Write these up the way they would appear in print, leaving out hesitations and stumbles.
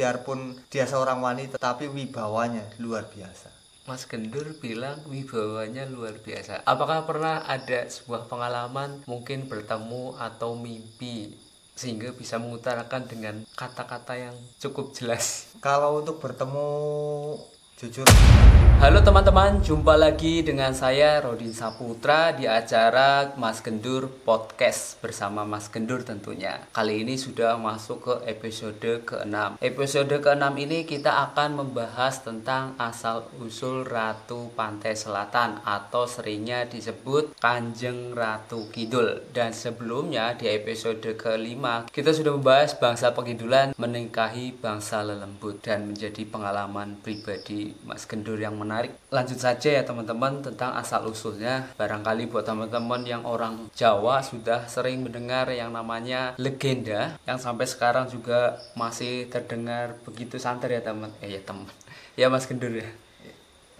biarpun dia seorang wanita tapi wibawanya luar biasa. Mas Gendur bilang wibawanya luar biasa. Apakah pernah ada sebuah pengalaman mungkin bertemu atau mimpi sehingga bisa mengutarakan dengan kata-kata yang cukup jelas? Kalau untuk bertemu, jujur. Halo teman-teman, jumpa lagi dengan saya Rodin Saputra di acara Mas Gendur Podcast bersama Mas Gendur tentunya. Kali ini sudah masuk ke episode ke-6. Episode ke-6 ini kita akan membahas tentang asal-usul Ratu Pantai Selatan atau seringnya disebut Kanjeng Ratu Kidul. Dan sebelumnya di episode ke-5 kita sudah membahas bangsa Pekidulan menikahi bangsa Lelembut dan menjadi pengalaman pribadi Mas Gendur yang menarik. Lanjut saja ya teman-teman tentang asal-usulnya. Barangkali buat teman-teman yang orang Jawa sudah sering mendengar yang namanya legenda yang sampai sekarang juga masih terdengar begitu santer ya teman. Ya Mas Gendur ya.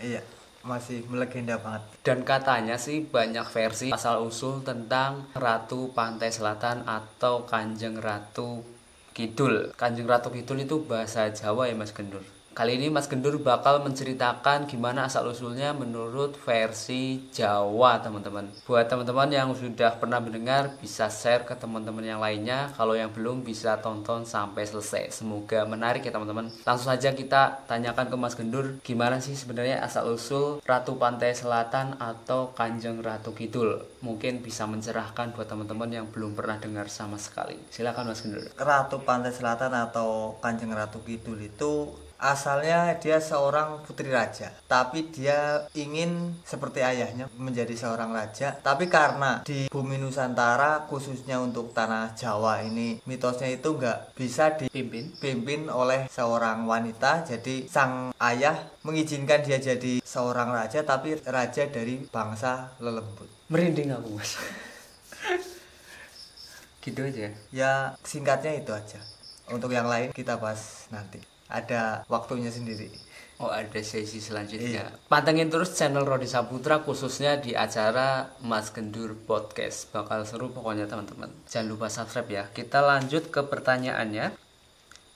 Iya, masih melegenda banget. Dan katanya sih banyak versi asal-usul tentang Ratu Pantai Selatan atau Kanjeng Ratu Kidul. Kanjeng Ratu Kidul itu bahasa Jawa ya Mas Gendur. Kali ini Mas Gendur bakal menceritakan gimana asal-usulnya menurut versi Jawa teman-teman. Buat teman-teman yang sudah pernah mendengar bisa share ke teman-teman yang lainnya. Kalau yang belum bisa tonton sampai selesai. Semoga menarik ya teman-teman. Langsung saja kita tanyakan ke Mas Gendur gimana sih sebenarnya asal-usul Ratu Pantai Selatan atau Kanjeng Ratu Kidul. Mungkin bisa mencerahkan buat teman-teman yang belum pernah dengar sama sekali. Silakan Mas Gendur. Ratu Pantai Selatan atau Kanjeng Ratu Kidul itu asalnya dia seorang putri raja, tapi dia ingin seperti ayahnya menjadi seorang raja. Tapi karena di bumi Nusantara khususnya untuk tanah Jawa ini mitosnya itu nggak bisa dipimpin oleh seorang wanita. Jadi sang ayah mengizinkan dia jadi seorang raja, tapi raja dari bangsa Lelembut. Merinding aku Mas. Gitu aja. Ya singkatnya itu aja. Untuk yang lain kita bahas nanti. Ada waktunya sendiri. Oh ada sesi selanjutnya. Iya. Pantengin terus channel Rodin Saputra khususnya di acara Mas Gendur Podcast. Bakal seru pokoknya teman-teman. Jangan lupa subscribe ya. Kita lanjut ke pertanyaannya.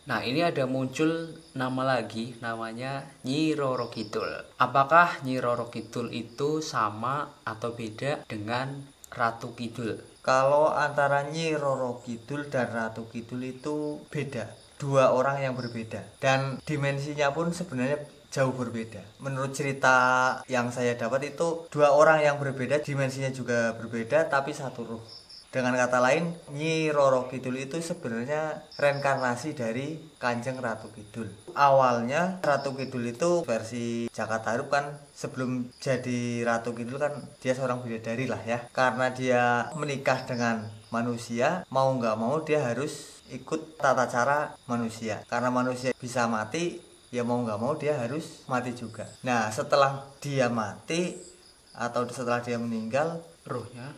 Nah ini ada muncul nama lagi namanya Nyi Roro Kidul. Apakah Nyi Roro Kidul itu sama atau beda dengan Ratu Kidul? Kalau antara Nyi Roro Kidul dan Ratu Kidul itu beda. Dua orang yang berbeda dan dimensinya pun sebenarnya jauh berbeda. Menurut cerita yang saya dapat itu dua orang yang berbeda, dimensinya juga berbeda tapi satu ruh. Dengan kata lain, Nyi Roro Kidul itu sebenarnya reinkarnasi dari Kanjeng Ratu Kidul. Awalnya Ratu Kidul itu versi Jakatarup kan, sebelum jadi Ratu Kidul kan dia seorang bidadari lah ya. Karena dia menikah dengan manusia, mau nggak mau dia harus ikut tata cara manusia. Karena manusia bisa mati, ya mau nggak mau dia harus mati juga. Nah setelah dia mati atau setelah dia meninggal,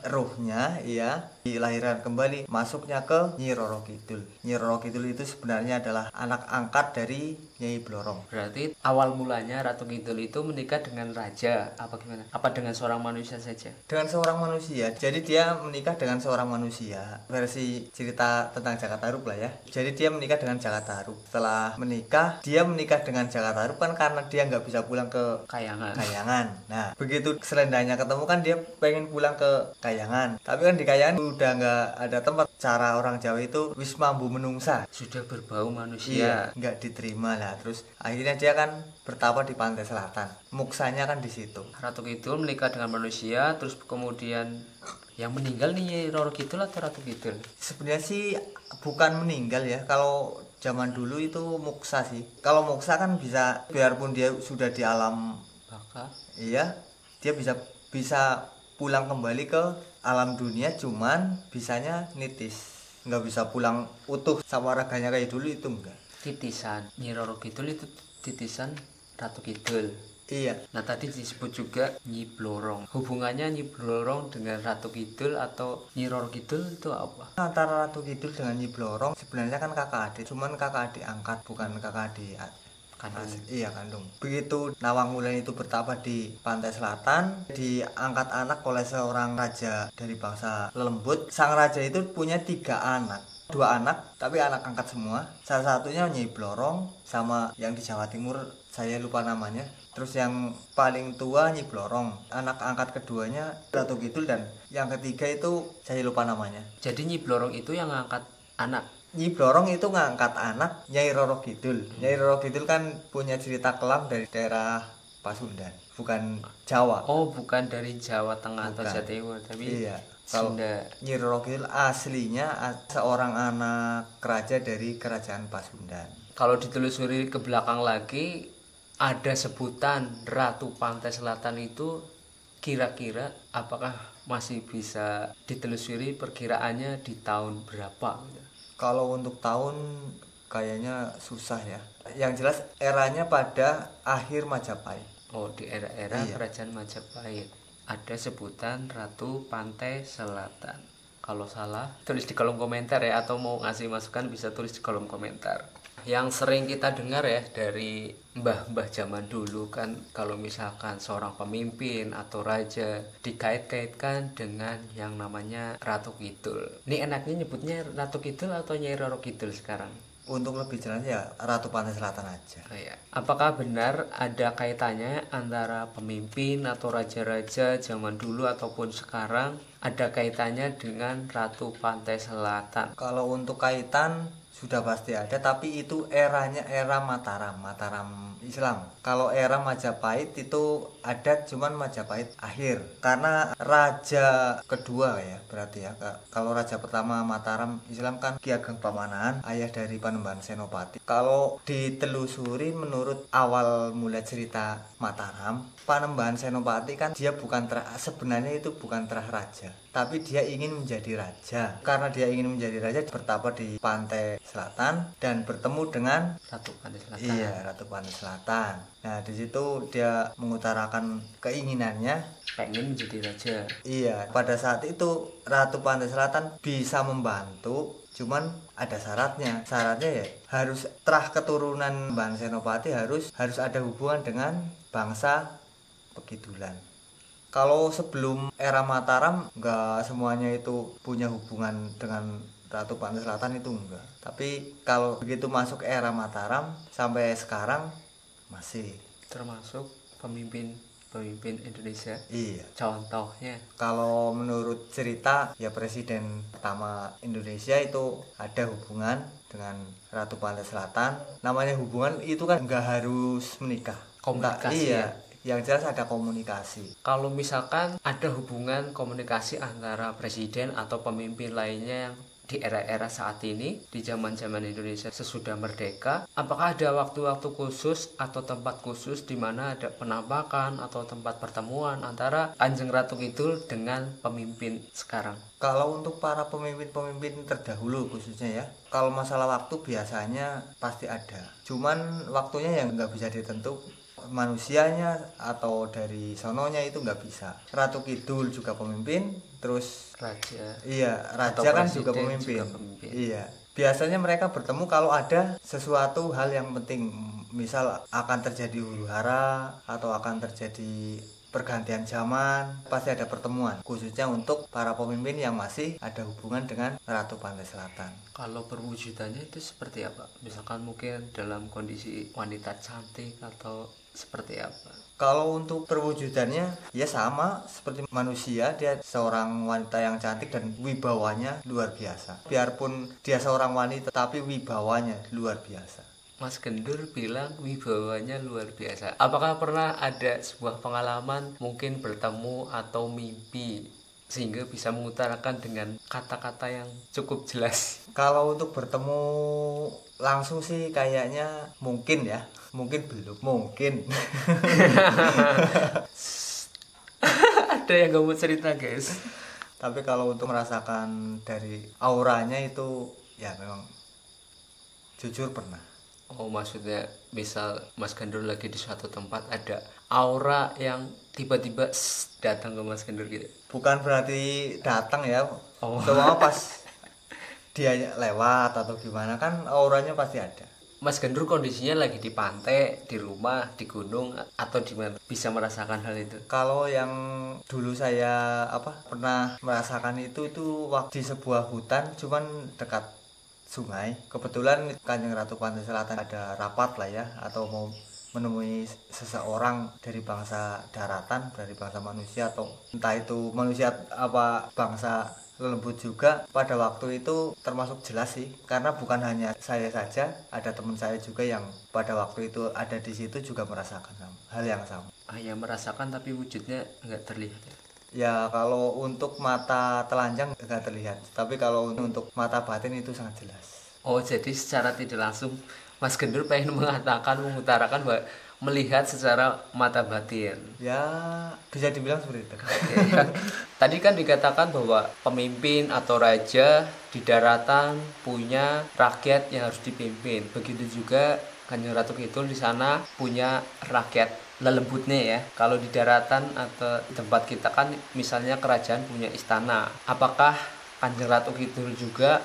ruhnya ya dilahirkan kembali, masuknya ke Nyi Roro Kidul. Nyi Roro Kidul itu sebenarnya adalah anak angkat dari Nyai Blorong. Berarti awal mulanya Ratu Kidul itu menikah dengan raja apa gimana? Apa dengan seorang manusia saja? Dengan seorang manusia. Jadi dia menikah dengan seorang manusia. Versi cerita tentang Jakatarup lah ya. Jadi dia menikah dengan Jakatarup. Setelah menikah, dia menikah dengan Jakatarup kan karena dia nggak bisa pulang ke Kayangan. Nah, begitu selendangnya ketemu kan dia pengen pulang ke Kayangan. Tapi kan di Kayangan udah nggak ada tempat. Cara orang Jawa itu wis mambu menungsa. Sudah berbau manusia. Iya, nggak diterima lah. Terus akhirnya dia kan bertapa di Pantai Selatan. Muksanya kan di situ. Ratu Kidul menikah dengan manusia, terus kemudian yang meninggal nih Roro Kidul atau Ratu Kidul? Sebenarnya sih bukan meninggal ya. Kalau zaman dulu itu muksa sih. Kalau muksa kan bisa biarpun dia sudah di alam baka. Iya, dia bisa pulang kembali ke alam dunia, cuman bisanya nitis. Nggak bisa pulang utuh sama raganya kayak dulu, itu enggak. Titisan Nyi Roro Kidul itu titisan Ratu Kidul. Iya. Nah tadi disebut juga Nyi Blorong. Hubungannya Nyi Blorong dengan Ratu Kidul atau Nyi Roro Kidul itu apa? Antara Ratu Kidul dengan Nyi Blorong sebenarnya kan kakak adik, cuman kakak adik angkat, bukan kakak adik kandung. Iya, kandung. Begitu Nawang Wulan itu bertapa di Pantai Selatan, diangkat anak oleh seorang raja dari bangsa Lelembut. Sang raja itu punya 3 anak. dua anak, tapi anak angkat semua. Salah satunya Nyai Blorong, sama yang di Jawa Timur saya lupa namanya. Terus yang paling tua Nyi Blorong, anak angkat keduanya Ratu Kidul, dan yang ketiga itu saya lupa namanya. Jadi Nyi Blorong itu yang ngangkat anak. Nyi Blorong itu ngangkat anak Nyai Roro Kidul. Nyai Roro Kidul kan punya cerita kelam dari daerah Pasundan, bukan Jawa. Oh, bukan dari Jawa Tengah atau Bukan. Jawa Timur, tapi Iya. Kalau Sunda. Nyi Roro Kidul aslinya seorang anak raja dari kerajaan Pasundan. Kalau ditelusuri ke belakang lagi, ada sebutan Ratu Pantai Selatan itu, kira-kira apakah masih bisa ditelusuri perkiraannya di tahun berapa? Kalau untuk tahun kayaknya susah ya. Yang jelas eranya pada akhir Majapahit. Oh, di era-era Iya. Kerajaan Majapahit ada sebutan Ratu Pantai Selatan. Kalau salah, tulis di kolom komentar ya, atau mau ngasih masukan bisa tulis di kolom komentar. Yang sering kita dengar ya dari mbah-mbah zaman dulu kan, kalau misalkan seorang pemimpin atau raja dikait-kaitkan dengan yang namanya Ratu Kidul. Ini enaknya nyebutnya Ratu Kidul atau Nyai Roro Kidul sekarang? Untuk lebih jelas ya Ratu Pantai Selatan aja. Oh, ya. Apakah benar ada kaitannya antara pemimpin atau raja-raja zaman dulu ataupun sekarang ada kaitannya dengan Ratu Pantai Selatan? Kalau untuk kaitan sudah pasti ada, tapi itu eranya era Mataram Islam. Kalau era Majapahit itu ada, cuman Majapahit akhir. Karena raja kedua ya berarti ya. Kalau raja pertama Mataram Islam kan Ki Ageng Pamanahan, ayah dari Panembahan Senopati. Kalau ditelusuri menurut awal mula cerita Mataram, Panembahan Senopati kan dia sebenarnya itu bukan terah raja, tapi dia ingin menjadi raja. Karena dia ingin menjadi raja, bertapa di pantai selatan dan bertemu dengan Ratu Pantai Selatan. Iya, Ratu Pantai Selatan. Nah, di situ dia mengutarakan keinginannya Pengen menjadi raja. Iya, pada saat itu Ratu Pantai Selatan bisa membantu, cuman ada syaratnya. Syaratnya ya harus terah keturunan Mbah Senopati harus ada hubungan dengan bangsa Pekidulan. Kalau sebelum era Mataram nggak semuanya itu punya hubungan dengan Ratu Pantai Selatan, itu enggak. Tapi kalau begitu masuk era Mataram sampai sekarang masih. Termasuk pemimpin Indonesia. Iya. Contohnya Kalau menurut cerita ya presiden pertama Indonesia itu ada hubungan dengan Ratu Pantai Selatan. Namanya hubungan itu kan nggak harus menikah. Komunikasi Iya. Yang jelas ada komunikasi. kalau misalkan ada hubungan komunikasi antara presiden atau pemimpin lainnya yang di era-era saat ini, di zaman-zaman Indonesia sesudah merdeka, apakah ada waktu-waktu khusus atau tempat khusus di mana ada penampakan atau tempat pertemuan antara Kanjeng Ratu Kidul dengan pemimpin sekarang? Kalau untuk para pemimpin terdahulu khususnya ya, kalau masalah waktu biasanya pasti ada. Cuman waktunya yang nggak bisa ditentukan, manusianya atau dari sononya itu nggak bisa. Ratu Kidul juga pemimpin, terus Raja. iya, Atau raja kan presiden juga pemimpin. juga pemimpin. Iya. Biasanya mereka bertemu kalau ada sesuatu hal yang penting, misal akan terjadi huru-hara atau akan terjadi pergantian zaman, pasti ada pertemuan khususnya untuk para pemimpin yang masih ada hubungan dengan Ratu Pantai Selatan. Kalau perwujudannya itu seperti apa? Misalkan mungkin dalam kondisi wanita cantik atau seperti apa? Kalau untuk perwujudannya ya sama seperti manusia, dia seorang wanita yang cantik dan wibawanya luar biasa. Biarpun dia seorang wanita tapi wibawanya luar biasa. Mas Gendur bilang wibawanya luar biasa. Apakah pernah ada sebuah pengalaman mungkin bertemu atau mimpi sehingga bisa mengutarakan dengan kata-kata yang cukup jelas? Kalau untuk bertemu langsung sih kayaknya mungkin ya, mungkin belum, mungkin. Ada yang gak mau cerita guys? Tapi kalau untuk merasakan dari auranya itu ya memang jujur pernah. Oh, maksudnya misal Mas Gendur lagi di suatu tempat ada aura yang tiba-tiba datang ke Mas Gendur gitu. Bukan berarti datang ya. Oh. Cuma pas dia lewat atau gimana kan auranya pasti ada. Mas Gendur kondisinya lagi di pantai, di rumah, di gunung, atau di mana bisa merasakan hal itu? Kalau yang dulu saya pernah merasakan itu waktu di sebuah hutan, cuman dekat sungai. Kebetulan Kanjeng Ratu Pantai Selatan ada rapat lah ya, atau mau menemui seseorang dari bangsa daratan, dari bangsa manusia, atau entah itu manusia apa bangsa lembut juga. Pada waktu itu termasuk jelas sih, karena bukan hanya saya saja, ada teman saya juga yang pada waktu itu ada di situ juga merasakan hal yang sama. Hanya merasakan tapi wujudnya nggak terlihat ya. Ya kalau untuk mata telanjang nggak terlihat, tapi kalau untuk mata batin itu sangat jelas. Oh, jadi secara tidak langsung Mas Gendur pengen mengutarakan bahwa melihat secara mata batin. Ya bisa dibilang seperti itu. Tadi kan dikatakan bahwa pemimpin atau raja di daratan punya rakyat yang harus dipimpin. Begitu juga Kanjeng Ratu Kidul di sana punya rakyat lelembutnya ya. Kalau di daratan atau tempat kita kan misalnya kerajaan punya istana. Apakah Kanjeng Ratu Kidul juga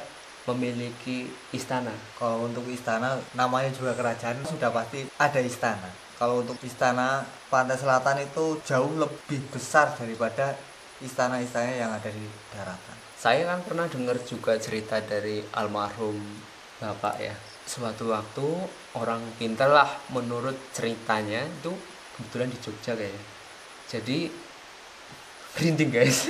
memiliki istana? Kalau untuk istana namanya juga kerajaan, sudah pasti ada istana. Kalau untuk istana Pantai Selatan itu jauh lebih besar daripada istana-istana yang ada di daratan. Saya kan pernah dengar juga cerita dari almarhum bapak ya. Suatu waktu orang pintar lah menurut ceritanya itu kebetulan di Jogja kayaknya. Jadi merinding guys.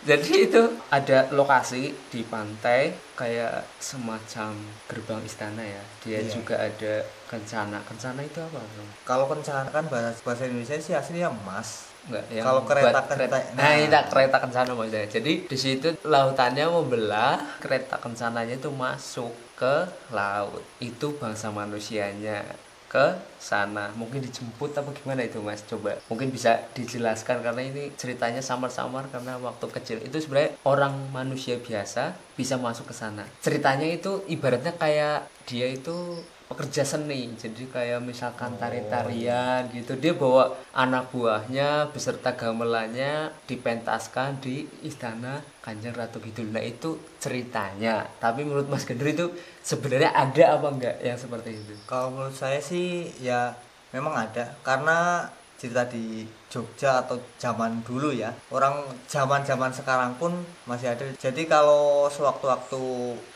Jadi itu ada lokasi di pantai kayak semacam gerbang istana ya. Dia Iya. juga ada kencana. Kencana itu apa? Kalau kencana kan bahasa Indonesia sih aslinya emas. Enggak, yang Kalau kereta buat kencana, nah ini kereta kencana maksudnya. Jadi di situ lautannya membelah, kereta kencananya itu masuk ke laut. Itu bangsa manusianya ke sana. Mungkin dijemput apa gimana itu Mas? Coba mungkin bisa dijelaskan karena ini ceritanya samar-samar karena waktu kecil itu sebenarnya orang manusia biasa bisa masuk ke sana. Ceritanya itu ibaratnya kayak dia itu pekerja seni, jadi kayak misalkan tari-tarian gitu, dia bawa anak buahnya beserta gamelannya dipentaskan di istana Kanjeng Ratu Kidul. Nah itu ceritanya, tapi menurut Mas Gendur itu sebenarnya ada apa enggak yang seperti itu? kalau menurut saya sih ya memang ada, karena cerita di Jogja atau zaman dulu ya, orang zaman sekarang pun masih ada. Jadi kalau sewaktu-waktu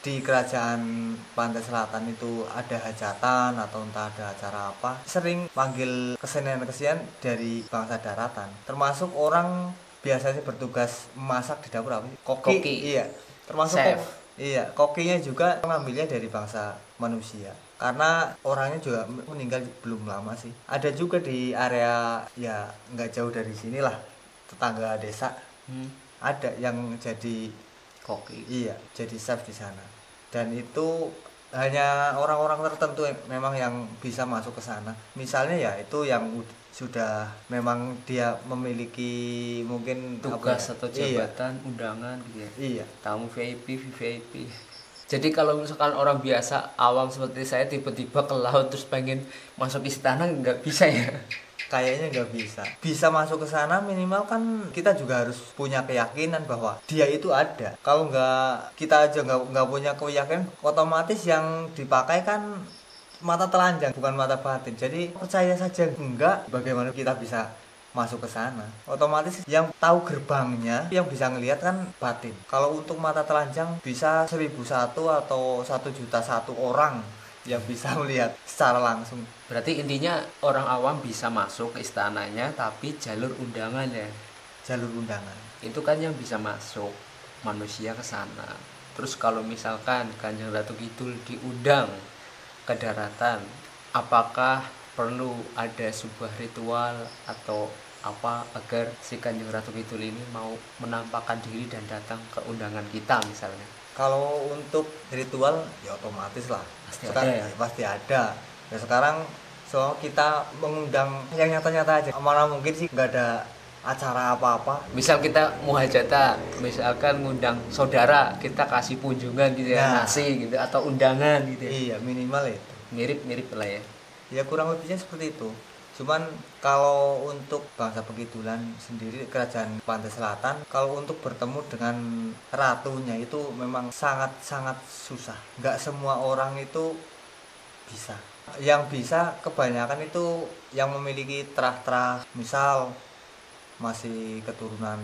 di kerajaan Pantai Selatan itu ada hajatan atau entah ada acara apa, sering panggil kesenian-kesenian dari bangsa daratan, termasuk orang biasanya bertugas memasak di dapur, apa sih? Koki. Iya, termasuk Chef. iya, kokinya juga mengambilnya dari bangsa manusia. Karena orangnya juga meninggal belum lama sih. Ada juga di area ya nggak jauh dari sini lah, tetangga desa. Ada yang jadi Koki. iya, jadi chef di sana. Dan itu hanya orang-orang tertentu memang yang bisa masuk ke sana. Misalnya ya itu yang sudah memang dia memiliki mungkin Tugas apa ya? atau jabatan, undangan gitu ya. Iya. Tamu VIP, VVIP. Jadi kalau misalkan orang biasa awam seperti saya tiba-tiba ke laut terus pengen masuk istana nggak bisa ya. Kayaknya nggak bisa. Bisa masuk ke sana minimal kan kita juga harus punya keyakinan bahwa dia itu ada. Kalau nggak, kita aja nggak punya keyakinan, otomatis yang dipakai kan mata telanjang bukan mata batin. Jadi percaya saja enggak, bagaimana kita bisa masuk ke sana? Otomatis yang tahu gerbangnya, yang bisa ngelihat kan batin. Kalau untuk mata telanjang bisa 1001 atau 1.000.001 orang yang bisa melihat secara langsung. Berarti intinya orang awam bisa masuk ke istananya tapi jalur undangan ya. Jalur undangan. Itu kan yang bisa masuk manusia ke sana. Terus kalau misalkan Kanjeng Ratu Kidul diundang ke daratan, apakah perlu ada sebuah ritual atau apa agar si Kanjeng Ratu Kidul ini mau menampakkan diri dan datang ke undangan kita misalnya? Kalau untuk ritual ya otomatis lah. Pasti Sekarang, ada ya? pasti ada. Ya sekarang soal kita mengundang yang nyata-nyata aja. Mana mungkin sih nggak ada acara apa-apa. Misal kita muhajatan, misalkan ngundang saudara, kita kasih kunjungan gitu ya, Nah. nasi gitu atau undangan gitu ya. Iya, minimal itu. Mirip-mirip lah ya. Ya kurang lebihnya seperti itu. Cuman kalau untuk bangsa Pekidulan sendiri, kerajaan Pantai Selatan, kalau untuk bertemu dengan ratunya itu memang sangat-sangat susah. Nggak semua orang itu bisa. Yang bisa kebanyakan itu yang memiliki terah-terah, misal masih keturunan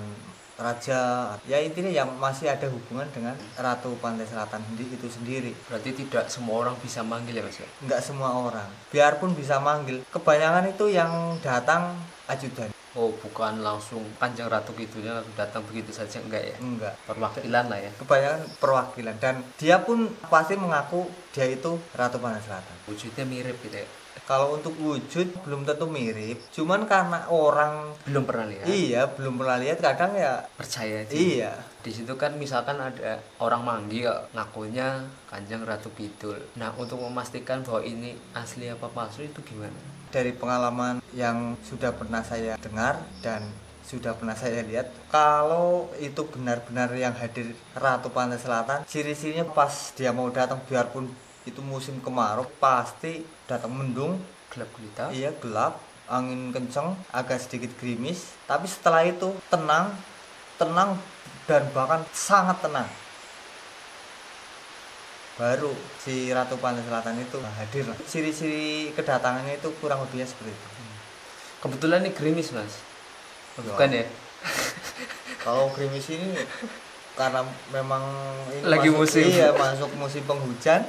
raja, ya intinya yang masih ada hubungan dengan Ratu Pantai Selatan itu sendiri. Berarti tidak semua orang bisa manggil ya Mas ya? Nggak semua orang, biarpun bisa manggil, kebanyakan itu yang datang ajudan. Oh, bukan langsung Kanjeng Ratu Kidulnya datang begitu saja, enggak ya? Enggak, Perwakilan lah ya. kebanyakan perwakilan, dan dia pun pasti mengaku dia itu Ratu Pantai Selatan. Wujudnya mirip gitu ya. Kalau untuk wujud belum tentu mirip, cuman karena orang Belum pernah lihat. iya belum pernah lihat, kadang ya Percaya aja. iya. Di situ kan misalkan ada orang manggil ngakunya Kanjeng Ratu Kidul. Nah, untuk memastikan bahwa ini asli apa palsu itu gimana? Dari pengalaman yang sudah pernah saya dengar dan sudah pernah saya lihat, kalau itu benar-benar yang hadir Ratu Pantai Selatan, ciri-cirinya pas dia mau datang, biarpun itu musim kemarau, pasti datang mendung, Gelap gulita. iya gelap, angin kenceng, agak sedikit gerimis, tapi setelah itu tenang, tenang dan bahkan sangat tenang. Baru si Ratu Pantai Selatan itu hadir lah. Ciri-ciri kedatangannya itu kurang lebihnya seperti itu. Kebetulan ini gerimis Mas. Ya. Bukan ya? Kalau gerimis ini karena memang ini Lagi musim. iya, masuk musim penghujan,